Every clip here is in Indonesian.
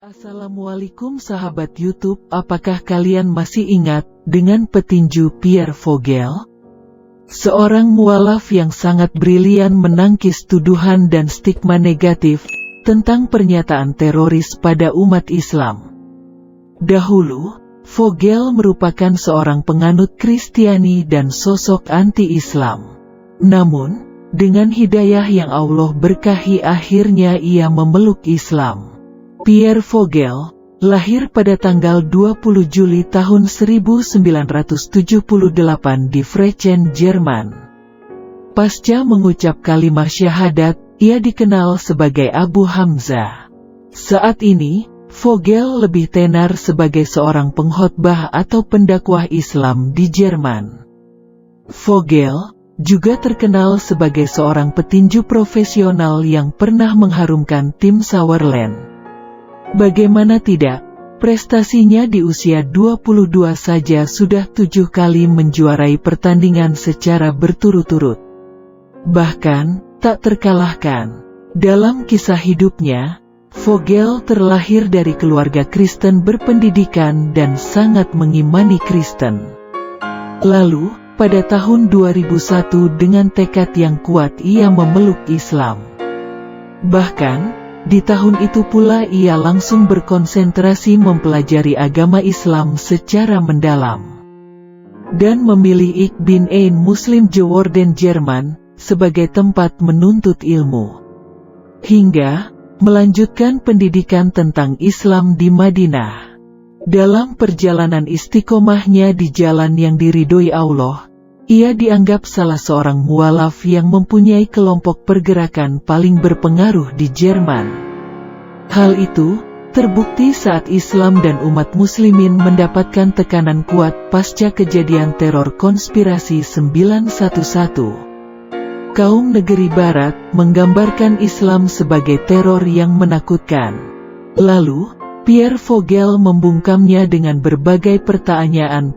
Assalamualaikum sahabat YouTube, apakah kalian masih ingat dengan petinju Pierre Vogel? Seorang mualaf yang sangat brilian menangkis tuduhan dan stigma negatif tentang pernyataan teroris pada umat Islam. Dahulu, Vogel merupakan seorang penganut Kristiani dan sosok anti-Islam. Namun, dengan hidayah yang Allah berkahi akhirnya ia memeluk Islam. Pierre Vogel lahir pada tanggal 20 Juli tahun 1978 di Frechen, Jerman. Pasca mengucap kalimat syahadat, ia dikenal sebagai Abu Hamzah. Saat ini, Vogel lebih tenar sebagai seorang pengkhotbah atau pendakwah Islam di Jerman. Vogel juga terkenal sebagai seorang petinju profesional yang pernah mengharumkan tim Sauerland. Bagaimana tidak, prestasinya di usia 22 saja sudah 7 kali menjuarai pertandingan secara berturut-turut. Bahkan, tak terkalahkan. Dalam kisah hidupnya, Vogel terlahir dari keluarga Kristen berpendidikan dan sangat mengimani Kristen. Lalu, pada tahun 2001 dengan tekad yang kuat ia memeluk Islam. Bahkan, di tahun itu pula ia langsung berkonsentrasi mempelajari agama Islam secara mendalam. Dan memilih Ik bin Ein Muslim Geworden Jerman sebagai tempat menuntut ilmu. Hingga melanjutkan pendidikan tentang Islam di Madinah. Dalam perjalanan istiqomahnya di jalan yang diridhoi Allah, ia dianggap salah seorang mualaf yang mempunyai kelompok pergerakan paling berpengaruh di Jerman. Hal itu terbukti saat Islam dan umat muslimin mendapatkan tekanan kuat pasca kejadian teror konspirasi 9/11. Kaum negeri barat menggambarkan Islam sebagai teror yang menakutkan. Lalu, Pierre Vogel membungkamnya dengan berbagai pertanyaan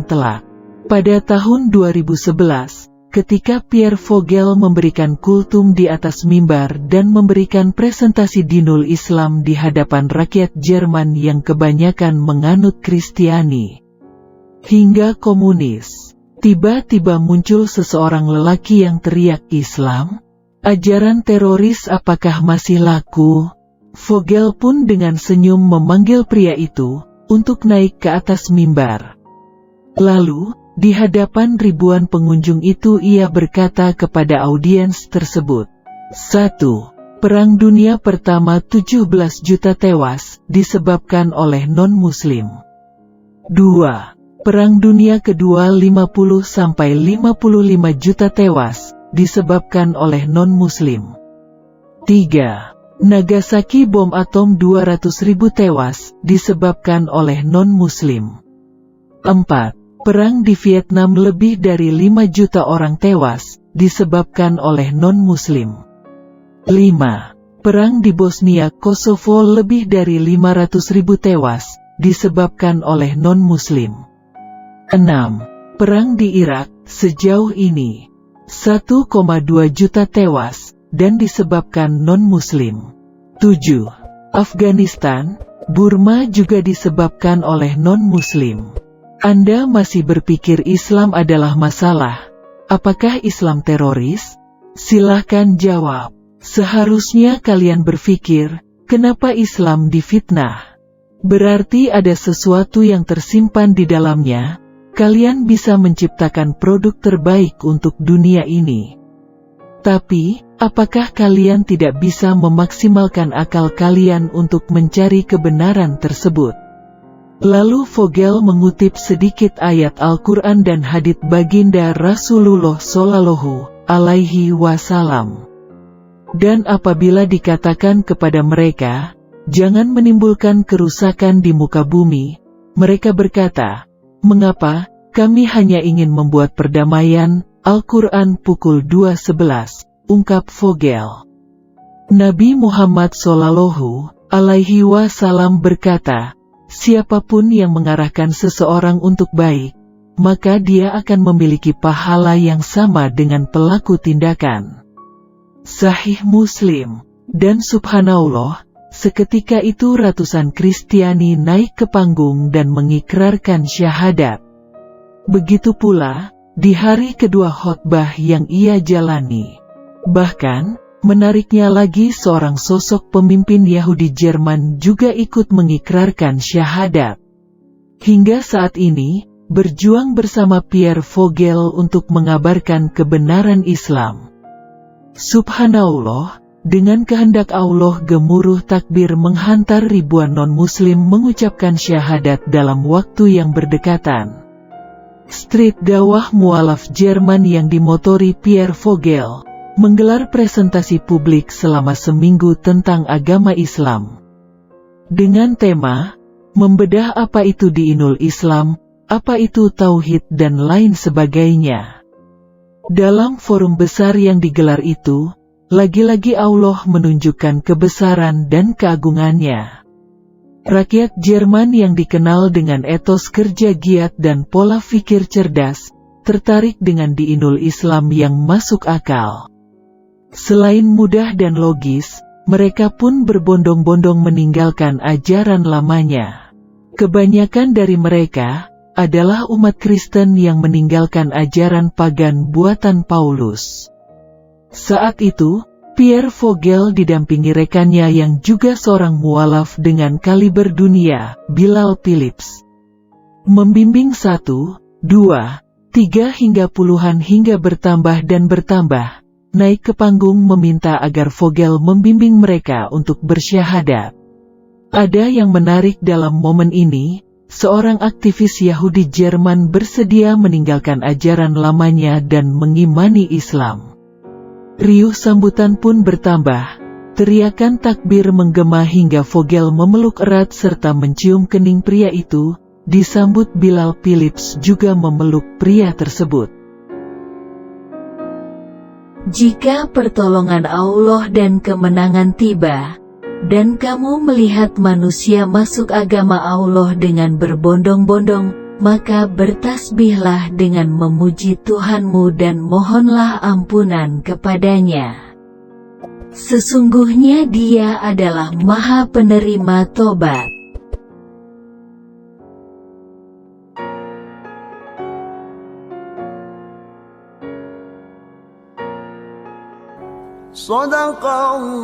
telak. Pada tahun 2011, ketika Pierre Vogel memberikan kultum di atas mimbar dan memberikan presentasi dinul Islam di hadapan rakyat Jerman yang kebanyakan menganut Kristiani hingga komunis, tiba-tiba muncul seseorang lelaki yang teriak, "Islam? Ajaran teroris apakah masih laku?" Vogel pun dengan senyum memanggil pria itu untuk naik ke atas mimbar. Lalu, di hadapan ribuan pengunjung itu ia berkata kepada audiens tersebut, 1. Perang Dunia Pertama 17 juta tewas disebabkan oleh non-muslim. 2. Perang Dunia Kedua 50-55 juta tewas disebabkan oleh non-muslim. 3. Nagasaki bom atom 200.000 tewas disebabkan oleh non-muslim. 4. Perang di Vietnam lebih dari 5 juta orang tewas, disebabkan oleh non-muslim. 5. Perang di Bosnia Kosovo lebih dari 500.000 tewas, disebabkan oleh non-muslim. 6. Perang di Irak, sejauh ini, 1,2 juta tewas, dan disebabkan non-muslim. 7. Afghanistan, Burma juga disebabkan oleh non-muslim. Anda masih berpikir Islam adalah masalah? Apakah Islam teroris? Silahkan jawab. Seharusnya kalian berpikir, kenapa Islam difitnah? Berarti ada sesuatu yang tersimpan di dalamnya. Kalian bisa menciptakan produk terbaik untuk dunia ini. Tapi, apakah kalian tidak bisa memaksimalkan akal kalian untuk mencari kebenaran tersebut? Lalu Vogel mengutip sedikit ayat Al-Quran dan hadits baginda Rasulullah Shallallahu Alaihi Wasallam. Dan apabila dikatakan kepada mereka, jangan menimbulkan kerusakan di muka bumi, mereka berkata, mengapa, kami hanya ingin membuat perdamaian. Al-Quran pukul 2:11, ungkap Vogel. Nabi Muhammad Shallallahu Alaihi Wasallam berkata, siapapun yang mengarahkan seseorang untuk baik, maka dia akan memiliki pahala yang sama dengan pelaku tindakan. Sahih Muslim. Dan subhanallah, Seketika itu ratusan Kristiani naik ke panggung dan mengikrarkan syahadat. Begitu pula, di hari kedua khotbah yang ia jalani. Bahkan, menariknya lagi seorang sosok pemimpin Yahudi Jerman juga ikut mengikrarkan syahadat. Hingga saat ini, berjuang bersama Pierre Vogel untuk mengabarkan kebenaran Islam. Subhanallah, dengan kehendak Allah gemuruh takbir menghantar ribuan non-muslim mengucapkan syahadat dalam waktu yang berdekatan. Street Dakwah Mualaf Jerman yang dimotori Pierre Vogel, menggelar presentasi publik selama seminggu tentang agama Islam. Dengan tema, membedah apa itu Dinul Islam, apa itu Tauhid dan lain sebagainya. Dalam forum besar yang digelar itu, lagi-lagi Allah menunjukkan kebesaran dan keagungannya. Rakyat Jerman yang dikenal dengan etos kerja giat dan pola pikir cerdas, tertarik dengan Dinul Islam yang masuk akal. Selain mudah dan logis, mereka pun berbondong-bondong meninggalkan ajaran lamanya. Kebanyakan dari mereka adalah umat Kristen yang meninggalkan ajaran pagan buatan Paulus. Saat itu, Pierre Vogel didampingi rekannya yang juga seorang mualaf dengan kaliber dunia, Bilal Philips. Membimbing 1, 2, 3 hingga puluhan hingga bertambah dan bertambah, naik ke panggung meminta agar Vogel membimbing mereka untuk bersyahadat. Ada yang menarik dalam momen ini, seorang aktivis Yahudi Jerman bersedia meninggalkan ajaran lamanya dan mengimani Islam. Riuh sambutan pun bertambah, teriakan takbir menggema hingga Vogel memeluk erat serta mencium kening pria itu, disambut Bilal Philips juga memeluk pria tersebut. Jika pertolongan Allah dan kemenangan tiba, dan kamu melihat manusia masuk agama Allah dengan berbondong-bondong, maka bertasbihlah dengan memuji Tuhanmu dan mohonlah ampunan kepadanya. Sesungguhnya Dia adalah Maha Penerima Tobat. Sadaqallah